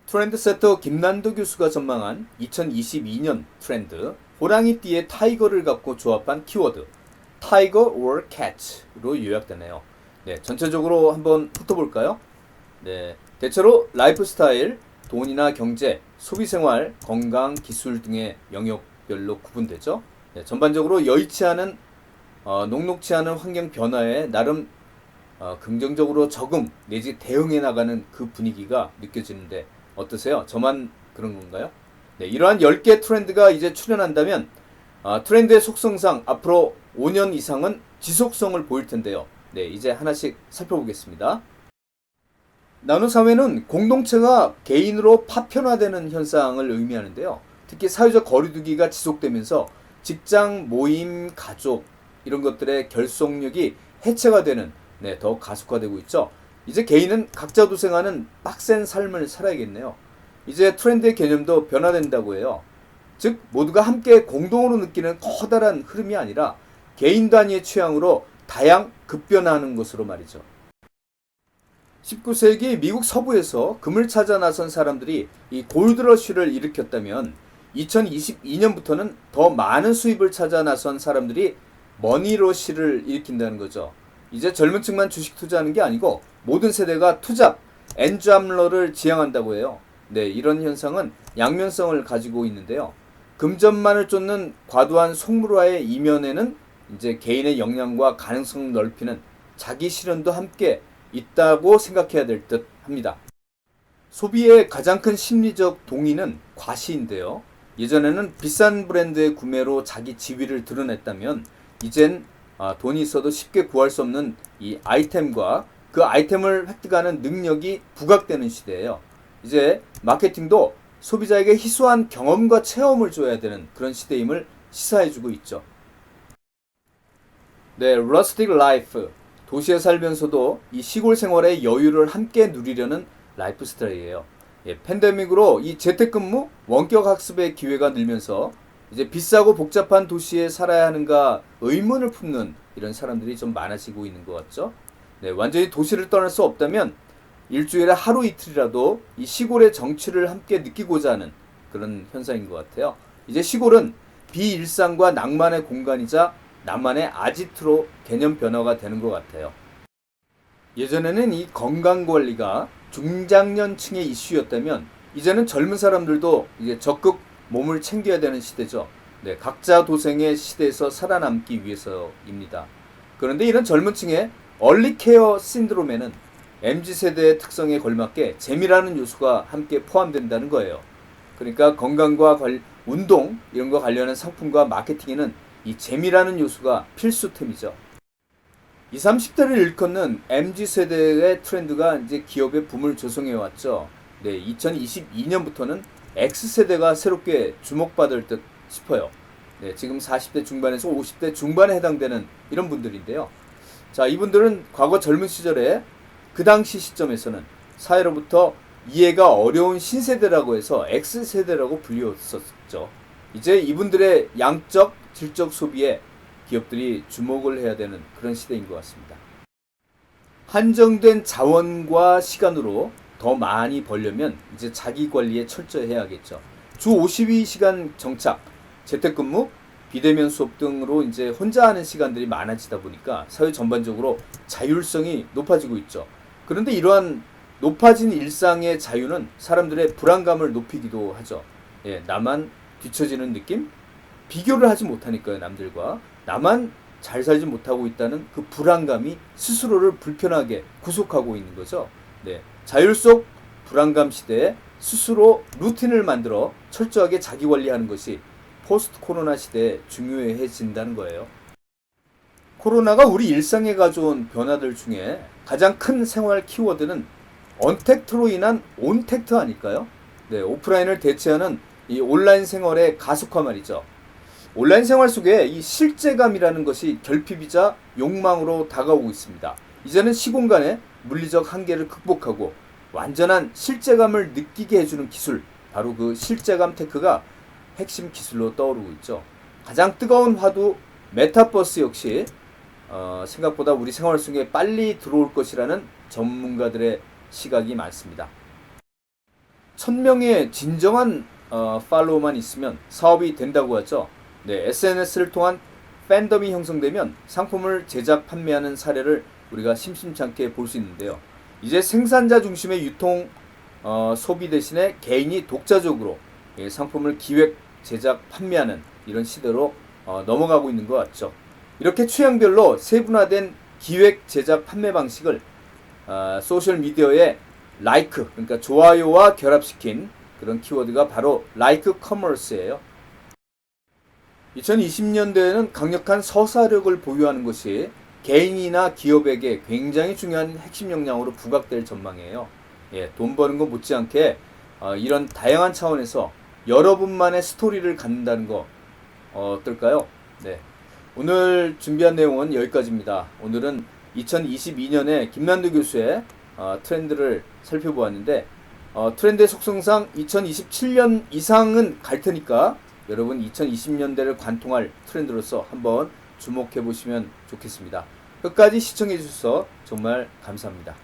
트렌드세터 김난도 교수가 전망한 2022년 트렌드 호랑이띠의 타이거를 갖고 조합한 키워드 타이거 or cat로 요약되네요. 네, 전체적으로 한번 훑어볼까요? 네, 대체로 라이프 스타일, 돈이나 경제, 소비생활, 건강, 기술 등의 영역별로 구분되죠. 네, 전반적으로 여의치 않은 녹록치 않은 환경 변화에 나름 긍정적으로 적응 내지 대응해 나가는 그 분위기가 느껴지는데 어떠세요? 저만 그런 건가요? 네, 이러한 10개 트렌드가 이제 출현한다면 트렌드의 속성상 앞으로 5년 이상은 지속성을 보일 텐데요. 네, 이제 하나씩 살펴보겠습니다. 나노사회는 공동체가 개인으로 파편화되는 현상을 의미하는데요. 특히 사회적 거리두기가 지속되면서 직장, 모임, 가족 이런 것들의 결속력이 해체가 되는 더 가속화되고 있죠. 이제 개인은 각자 도생하는 빡센 삶을 살아야겠네요. 이제 트렌드의 개념도 변화된다고 해요. 즉 모두가 함께 공동으로 느끼는 커다란 흐름이 아니라 개인 단위의 취향으로 다양 급변화하는 것으로 말이죠. 19세기 미국 서부에서 금을 찾아 나선 사람들이 이 골드러쉬를 일으켰다면 2022년부터는 더 많은 수입을 찾아 나선 사람들이 머니러쉬를 일으킨다는 거죠. 이제 젊은 층만 주식 투자하는 게 아니고 모든 세대가 투잡, 엔잡러를 지향한다고 해요. 네, 이런 현상은 양면성을 가지고 있는데요. 금전만을 쫓는 과도한 속물화의 이면에는 이제 개인의 역량과 가능성을 넓히는 자기 실현도 함께 있다고 생각해야 될 듯 합니다. 소비의 가장 큰 심리적 동의는 과시인데요. 예전에는 비싼 브랜드의 구매로 자기 지위를 드러냈다면 이젠 돈이 있어도 쉽게 구할 수 없는 이 아이템과 그 아이템을 획득하는 능력이 부각되는 시대예요. 이제 마케팅도 소비자에게 희소한 경험과 체험을 줘야 되는 그런 시대임을 시사해주고 있죠. 네, 러스틱 라이프. 도시에 살면서도 이 시골 생활의 여유를 함께 누리려는 라이프 스타일이에요. 팬데믹으로 이 재택근무, 원격 학습의 기회가 늘면서 이제 비싸고 복잡한 도시에 살아야 하는가 의문을 품는 이런 사람들이 좀 많아지고 있는 것 같죠. 네, 완전히 도시를 떠날 수 없다면 일주일에 하루 이틀이라도 이 시골의 정취를 함께 느끼고자 하는 그런 현상인 것 같아요. 이제 시골은 비일상과 낭만의 공간이자 나만의 아지트로 개념 변화가 되는 것 같아요. 예전에는 이 건강관리가 중장년층의 이슈였다면 이제는 젊은 사람들도 이제 적극 몸을 챙겨야 되는 시대죠. 네, 각자 도생의 시대에서 살아남기 위해서입니다. 그런데 이런 젊은 층의 얼리케어 신드롬에는 MZ세대의 특성에 걸맞게 재미라는 요소가 함께 포함된다는 거예요. 그러니까 건강과 운동 이런 거 관련한 상품과 마케팅에는 이 재미라는 요소가 필수템이죠. 20, 30대를 일컫는 MZ세대의 트렌드가 이제 기업의 붐을 조성해 왔죠. 네, 2022년부터는 X세대가 새롭게 주목받을 듯 싶어요. 네, 지금 40대 중반에서 50대 중반에 해당되는 이런 분들인데요. 자, 이분들은 과거 젊은 시절에 그 당시 시점에서는 사회로부터 이해가 어려운 신세대라고 해서 X세대라고 불렸었죠. 이제 이분들의 양적, 질적 소비에 기업들이 주목을 해야 되는 그런 시대인 것 같습니다. 한정된 자원과 시간으로 더 많이 벌려면 이제 자기 관리에 철저히 해야겠죠. 주 52시간 정착, 재택근무, 비대면 수업 등으로 이제 혼자 하는 시간들이 많아지다 보니까 사회 전반적으로 자율성이 높아지고 있죠. 그런데 이러한 높아진 일상의 자유는 사람들의 불안감을 높이기도 하죠. 나만 뒤처지는 느낌? 비교를 하지 못하니까요, 남들과. 나만 잘 살지 못하고 있다는 그 불안감이 스스로를 불편하게 구속하고 있는 거죠. 네, 자율 속 불안감 시대에 스스로 루틴을 만들어 철저하게 자기 관리하는 것이 포스트 코로나 시대에 중요해진다는 거예요. 코로나가 우리 일상에 가져온 변화들 중에 가장 큰 생활 키워드는 언택트로 인한 온택트 아닐까요? 네, 오프라인을 대체하는 이 온라인 생활의 가속화 말이죠. 온라인 생활 속에 이 실제감이라는 것이 결핍이자 욕망으로 다가오고 있습니다. 이제는 시공간의 물리적 한계를 극복하고 완전한 실제감을 느끼게 해주는 기술, 바로 그 실제감 테크가 핵심 기술로 떠오르고 있죠. 가장 뜨거운 화두 메타버스 역시 생각보다 우리 생활 속에 빨리 들어올 것이라는 전문가들의 시각이 많습니다. 1000명의 진정한 팔로워만 있으면 사업이 된다고 하죠. 네, SNS를 통한 팬덤이 형성되면 상품을 제작 판매하는 사례를 우리가 심심찮게 볼 수 있는데요. 이제 생산자 중심의 유통 소비 대신에 개인이 독자적으로 상품을 기획, 제작, 판매하는 이런 시대로 넘어가고 있는 것 같죠. 이렇게 취향별로 세분화된 기획, 제작, 판매 방식을 소셜 미디어에 라이크, 그러니까 좋아요와 결합시킨 그런 키워드가 바로 라이크 커머스예요. 2020년대에는 강력한 서사력을 보유하는 것이 개인이나 기업에게 굉장히 중요한 핵심 역량으로 부각될 전망이에요. 예, 돈 버는 거 못지않게 이런 다양한 차원에서 여러분만의 스토리를 갖는다는 거 어떨까요? 네. 오늘 준비한 내용은 여기까지입니다. 오늘은 2022년에 김난도 교수의 트렌드를 살펴보았는데 트렌드의 속성상 2027년 이상은 갈 테니까 여러분 2020년대를 관통할 트렌드로서 한번 주목해 보시면 좋겠습니다. 끝까지 시청해 주셔서 정말 감사합니다.